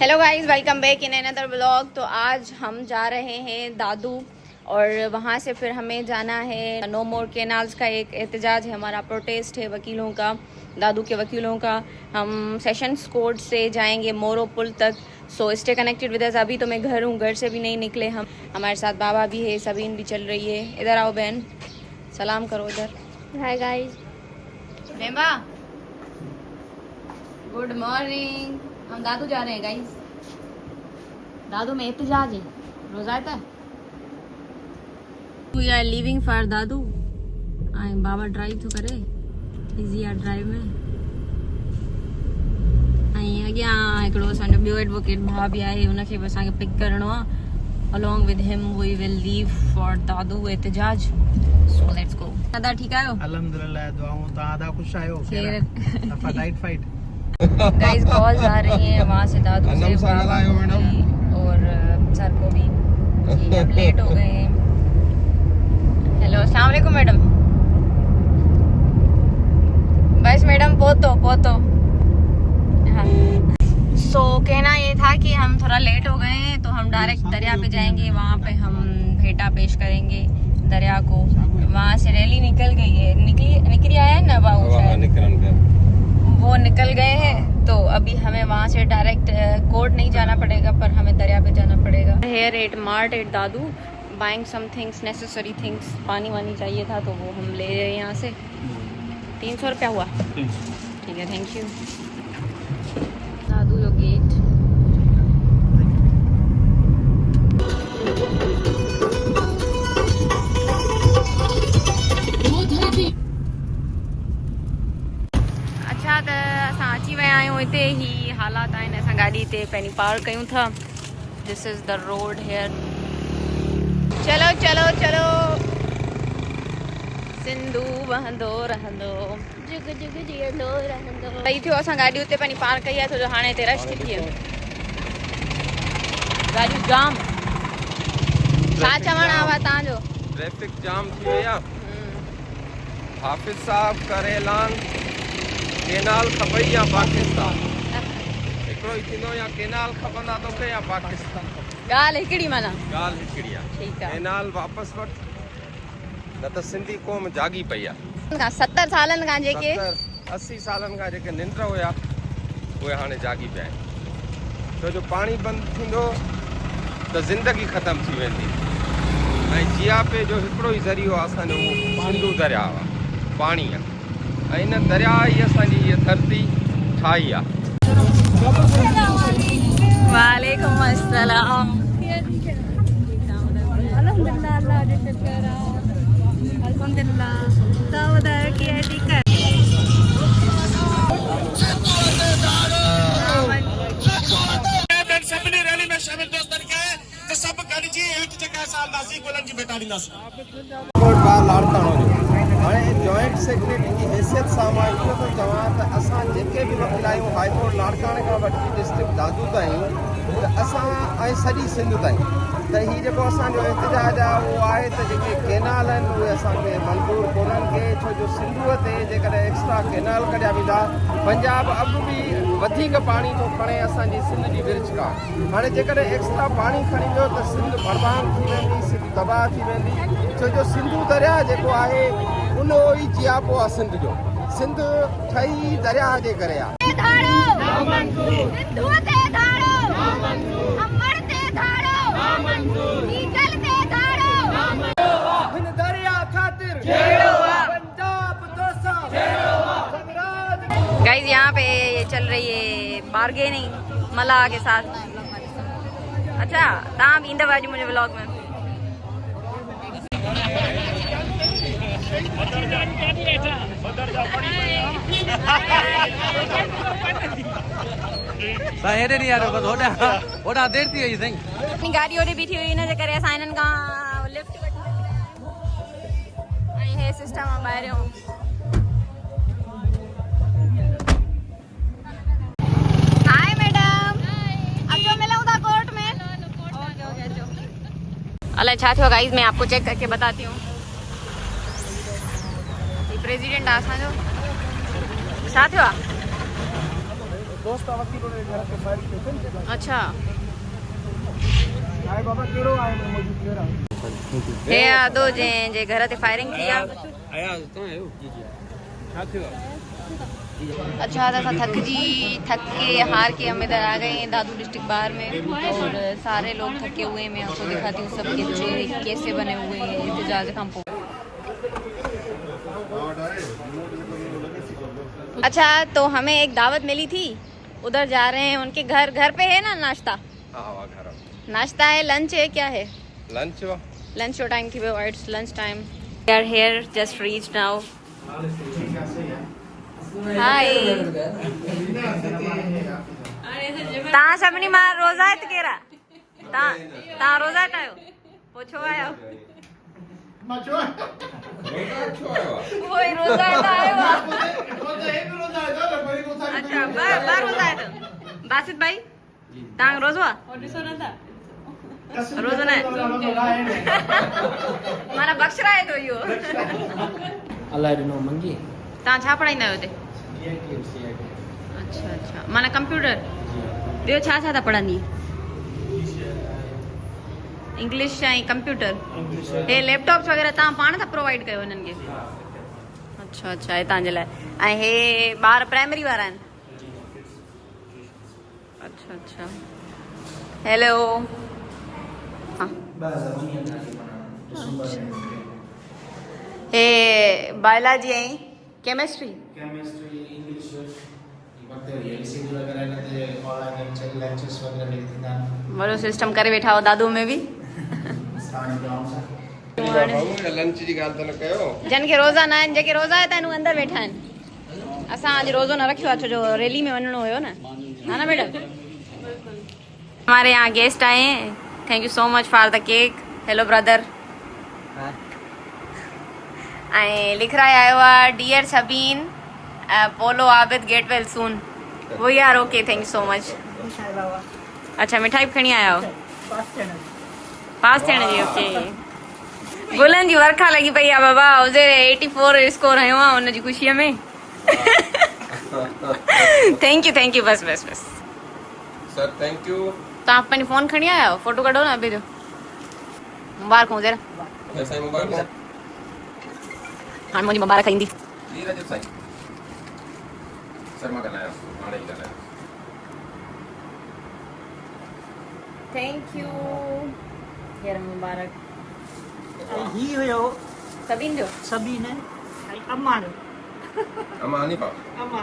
Hello guys, welcome back in another vlog. तो आज हम जा रहे हैं दादू और वहाँ से फिर हमें जाना है नो मोर केनाल्स का एक एहतजाज है, हमारा प्रोटेस्ट है वकीलों का, दादू के वकीलों का। हम सेशंस कोर्ट से जाएंगे मोरो पुल तक। So stay connected with us. अभी तो मैं घर हूँ, घर से भी नहीं निकले हम। हमारे साथ बाबा भी है, सबीन भी चल रही है। इधर आओ बहन, सलाम करो इधर। Hi guys. मेम्बा गुड मॉर्निंग। हम दादू जा रहे हैं गाइस। दादू में एहतजाज है, रोजाता we are leaving for Dadu. आई बाबा ड्राइव तो करे, इजी आर ड्राइव में। ऐं अॻियां हिकिड़ो असांजो ॿियो एडवोकेट भाउ बि आहे, हुनखे बि असांखे पिक करिणो आहे। along with him we will leave for दादू एहतजाज। so let's go। दादा ठीक आयो? अल्हम्दुलिल्लाह, दुआओं ता आदा खुश आयो। खैर फाइट गाइस, कॉल्स आ रही हैं वहाँ से दादू से, बाबा को भी और सर को भी कि अब लेट हो गए हैं। हेलो, अस्सलाम वालेकुम मैडम। बस मैडम पोतो हाँ। सो कहना ये था कि हम थोड़ा लेट हो गए हैं, तो हम डायरेक्ट दरिया पे जाएंगे। वहाँ पे हम भेटा पेश करेंगे दरिया को। वहाँ से रैली निकल गई है, निकली आया है ना बाबू, शायद वो निकल गए हैं। तो अभी हमें वहाँ से डायरेक्ट कोर्ट नहीं जाना पड़ेगा, पर हमें दरिया पे जाना पड़ेगा। Here at mart at Dadu, buying some things, necessary things. पानी वानी चाहिए था तो वो हम ले रहे हैं यहाँ से। 300 रुपया हुआ, ठीक है, थैंक यू। दादू यो गेट। अच्छा, त असां अची विया आहियूं। हिते ही हालात आहिनि। असां गाॾी हिते पंहिंजी पार्क कयूं था। This is the road here. चलो चलो चलो, सिंधू वहंदो रहंदो, जुग जुग जियंदो रहंदो। सही थियो, असां गाॾी हुते पंहिंजी पार्क कई आहे, छो जो हाणे हिते रश थी थिए, गाॾियूं जाम। छा चवणु आहे तव्हांजो? ट्रैफिक जाम थी वई आहे। हाफिज़ साहब करे ऐलान, केनाल खपई या पाकिस्तान। हिकिड़ो ई थींदो, या केनाल खपंदा तोखे या पाकिस्तान। ॻाल्हि हिकिड़ी माना, ॻाल्हि हिकिड़ी आहे। ठीकु आहे। केनाल वापसि वठ, न त सिंधी क़ौम जागी पई आहे। 70 सालनि खां जेके 80 सालनि खां जेके निंड हुया, उहे हाणे जागी पिया आहिनि। छो जो पाणी बंदि थींदो त ज़िंदगी ख़तमु थी वेंदी। ऐं जियापे जो हिकिड़ो ई ज़रियो आहे असांजो, उहो सिंधू दरिया आहे, पाणी आहे। ऐं इन दरिया ई असांजी इहा धरती ठाही आहे। वालेकुम अस्सलाम। अल्हम्दुलिल्लाह, अल्लाह दे शुक्र। अल्हम्दुलिल्लाह, दाऊदा की है दिक्कत। सभिनी रैली में शामिल दोस्तन के तो सब गॾिजी हिकु जगह सां हलंदासीं, गुलनि जी भेटा ॾींदासीं। लाड़काणो जो हाणे जॉइंट सेक्रेटरी जी हैसियत सां मां इहो थो चवां त असां जेके बि वकील आहियूं, हाईकोर्ट लाड़काणे खां वठी डिस्ट्रिक्ट दादू ताईं, त असां ऐं सॼी सिंध ताईं, त हीउ जेको असांजो एहतजाज आहे उहो आहे त जेके केनाल आहिनि उहे असांखे मंज़ूर कोन्हनि खे। छो जो सिंधूअ ते जेकॾहिं एक्स्ट्रा केनाल कढिया वेंदा, पंजाब अब बि वधीक पाणी थो खणे असांजी सिंध जी विर्छ खां। हाणे जेकॾहिं एक्स्ट्रा पाणी खणी वियो त सिंध बर्बाद थी वेंदी, सिंध तबाह थी वेंदी। छो जो सिंधू दरिया जेको आहे उन ई जियापो आहे सिंध जो। सिंध ठही दरिया जे करे आहे। गाइस, यहाँ पे ये चल रही है बार्गेनिंग मला के साथ। अच्छा, तव्हां बि ईंदव अॼु मुंहिंजे व्लॉग में? देर थी वई साईं। गाड़ी होॾे बीठी हुई, हिन जे करे असां हिननि खां लिफ्ट वठी ऐं हे सिस्टम आहे ॿाहिरियों। हाय मैडम, अचो मिलूं था कोर्ट में। ओके अचो। अलाए छा थियो गाइस, मैं आपको चेक करके बताती हूँ। प्रेसिडेंट आहे असांजो, छा थियो आहे? दोस्त वकील ने घर के फायर किए थे। अच्छा आए बाबा केड़ो आए मौजूद केड़ा हे आदो जे घर ते फायरिंग थी आहे। आया तो आयो जी जी छा थियो अच्छा तो असां थक के हार के हम इधर आ गए हैं दादू डिस्ट्रिक्ट बाहर में और सारे लोग थके हुए हैं। मैं आपको दिखाती हूँ सबके चेहरे कैसे बने हुए हैं एहतजाज का। अच्छा तो हमें एक दावत मिली थी उधर जा रहे हैं उनके घर पे है ना नाश्ता। नाश्ता है लंच है क्या है लंच जो टाइम थी वो it's lunch time. We are here just reach now. Hi तव्हां सभिनी मां रोज़ायत केरा तव्हां रोज़ायत आहियो पोइ छो आहियो उहोई रोज़ायत आहियो आहे। अच्छा ॿ रोज़ायत बासित भाई तव्हां रोज़ो आहे रोज़ो न आहे माना बख़्श रहे तो इहो अल्लाह ॾिनो मंगी तव्हां छा पढ़ाईंदा आहियो हिते। अच्छा अच्छा माना कंप्यूटर ॿियो छा छा था पढ़ंदी इंग्लिश ऐं कंप्यूटर हे लैपटॉप्स वग़ैरह तव्हां पाण था प्रोवाइड कयो हिननि खे। अच्छा अच्छा हे तव्हांजे लाइ ऐं हे ॿार प्राइमरी वारा आहिनि। अच्छा अच्छा हेलो हा हे बायोलॉजी ऐं केमिस्ट्री इंग्लिश वॾो सिस्टम करे वेठा हो दादू में बि लंच जी ॻाल्हि त न कयो जिन खे रोज़ा न आहिनि जेके रोज़ा आहिनि उहे अंदरि वेठा आहिनि। असां अॼु रोज़ो न रखियो आहे छो जो रैली में वञिणो हुयो न हा न मैडम। हमारे यहाँ गेस्ट आए हैं thank you so much for the cake hello brother. ऐं लिखराए आयो आहे डियर सबीन पोलो Abid get well soon we are okay thank you so much. अच्छा मिठाई बि खणी आया हो पास थियण जी ओके। गुलनि जी वर्खा लॻी पई आहे बाबा उज़ेर 84 स्कोर हयो आहे हुनजी ख़ुशीअ में। थैंक यू बस बस बस सर थैंक यू। तव्हां पंहिंजी फ़ोन खणी आया आहियो फोटो कढो न अभी जो मुबारक हुजेर हाणे मुंहिंजी मुबारक ईंदी। थैंक यू यार मुबारक ही हुयो सभिनि जो सभी ने अम्मा अमानी पा अम्मा